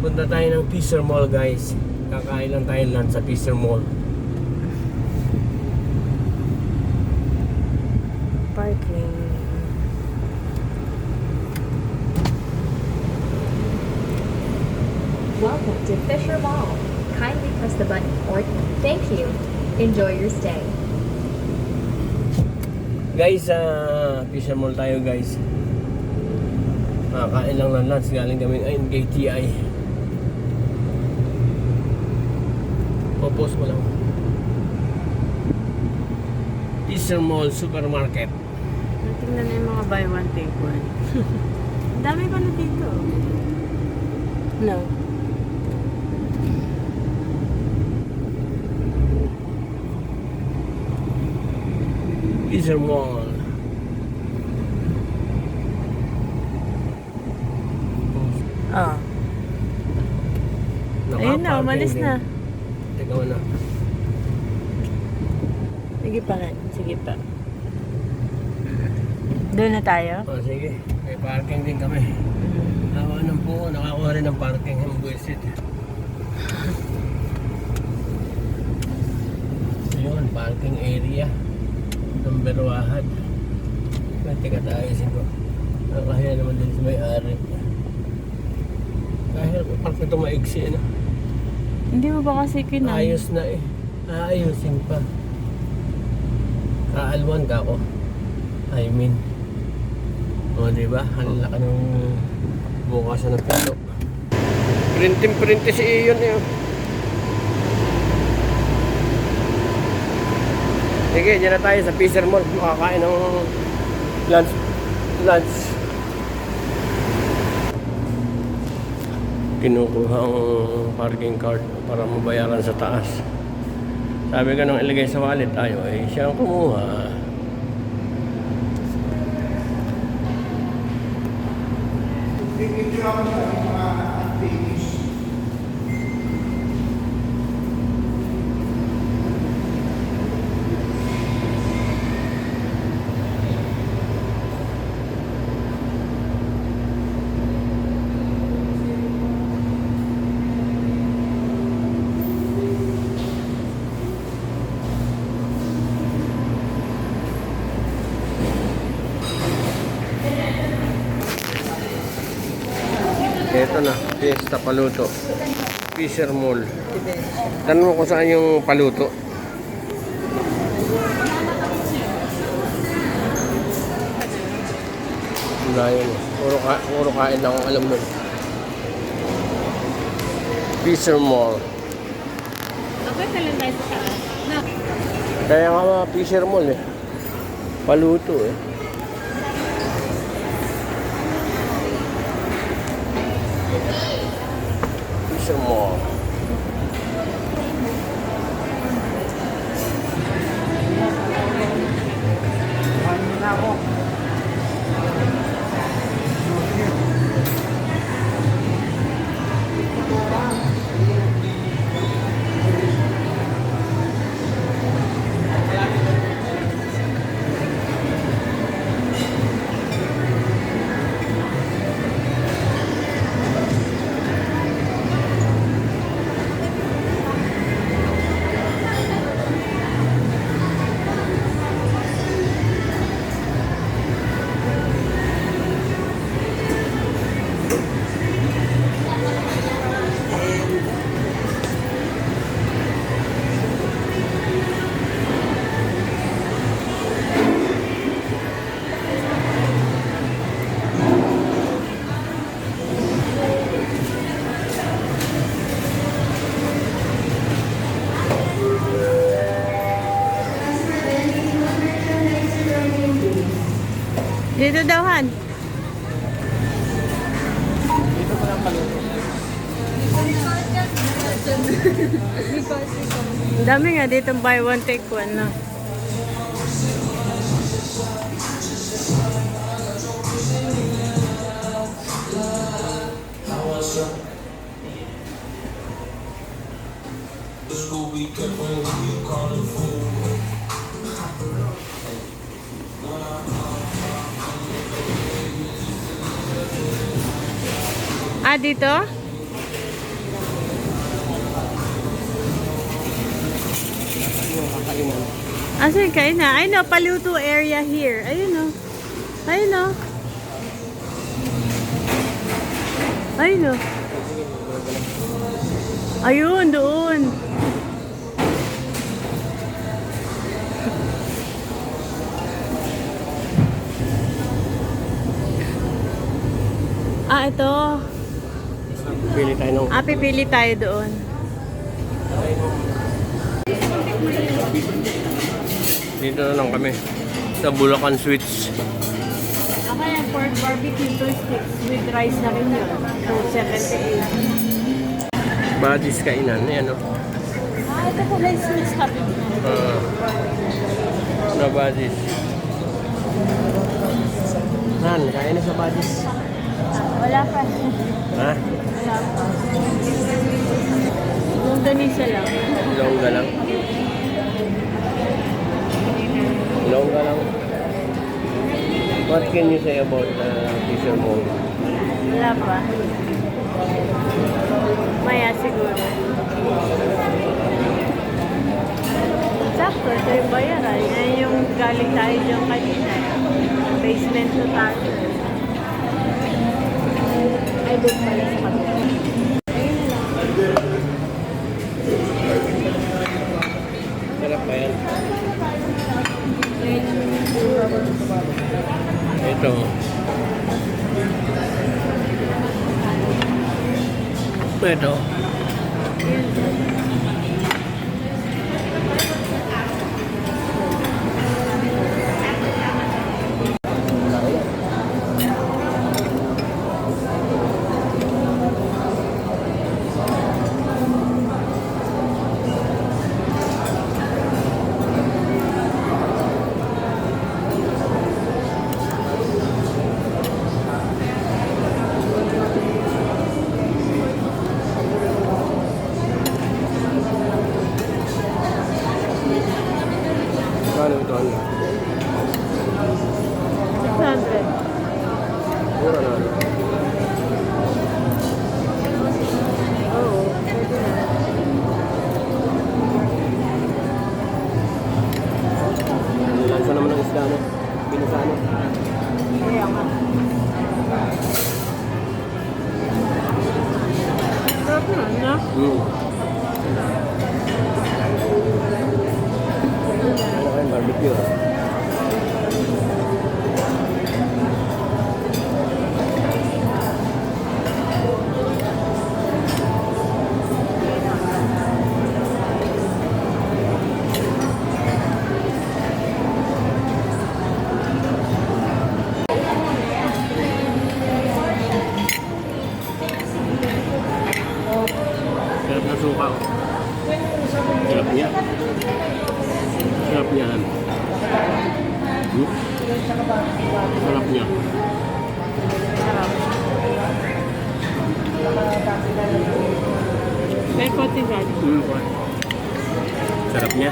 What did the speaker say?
Punta tayo ng Fisher Mall, guys. Kakain lang tayo lunch sa Fisher Mall. Parking. Welcome to Fisher Mall. Kindly press the button or thank you. Enjoy your stay. Guys, Fisher Mall tayo, guys. Kakain lang ng lunch. Galing kami ayun, KTI. Popost mo lang. Fisher Mall Supermarket. Tingnan na yung mga buy one take one. Ang dami pa na dito. No. Fisher Mall. Oh. Ayun na, umalis na. Teka mo na. Sige pa nga. Sige pa. Doon na tayo? Oh, sige. May parking din kami. Nawa ng po, nakakuha rin ng parking ng buwisit. Ayun, parking area. Number 1. Teka, taayisin ko. Nakahiya naman din sa may-ari. Dahil park ito maigsi, ano? Hindi mo ba kasi kinang? Ayos na eh. Aayusin pa. Kaalwan ka ako. I mean. O, diba? Halala ka ng bukasan ng pito. Printing si Iyon eh. Sige, dyan na tayo sa Fisher Mall. Makakain ng lunch. Kinukuha ang parking card para mabayaran sa taas. Sabi ka nung ilagay sa wallet tayo, eh siya ang kumuha. Ito na, Fiesta Paluto. Fisher Mall. Tanong mo kung saan yung paluto. Wala yun. Puro kain lang ang alam mo. Fisher Mall. Okay, talang tayo sa taas. No. Kaya nga mga Fisher Mall eh. Paluto eh. Fisher Mall. Dito daw, Han. Dito pa lang paluto. Dami nga dito buy one take one na. Ah, dito? yung kakainan. Asan kain na? Ay no, paluto area here. Ayun no. Ayun no. Ayun no. Ayun, doon. Ito. Pili tayo ng Pipili tayo doon. dito na lang kami sa Bulacan Sweets. Ako yan, pork barbecue 2 sticks with rice na rin yun. So, 78. Badis kainan. Ayan o. Ito po guys, sweets sabi ko. Na badis. Han, kain na sa badis. Wala pa. Ha? Wala pa. Yung ganisa lang. Longga lang. Longga lang. What can you say about Fisher Mall? Wala pa. Maya siguro. Sakto, ito yung bayaran. Yan yung galing tayo dyan kanina. Basement to tayo. Ay, doon pala sa kabila. Ayun na lang. Sarap pa yan. Ito. Ito. Ano ito? 600. Mura na. Oo, pwede na. Nilansa naman ng isda, no? Pinasano. Kaya nga. Sarap na, no? Ano kayo, barbecue? Sarap na suka. Oh. Sarap niya. Sarap niya. Sarap niya. Sarap. May konti dyan. Sarap niya.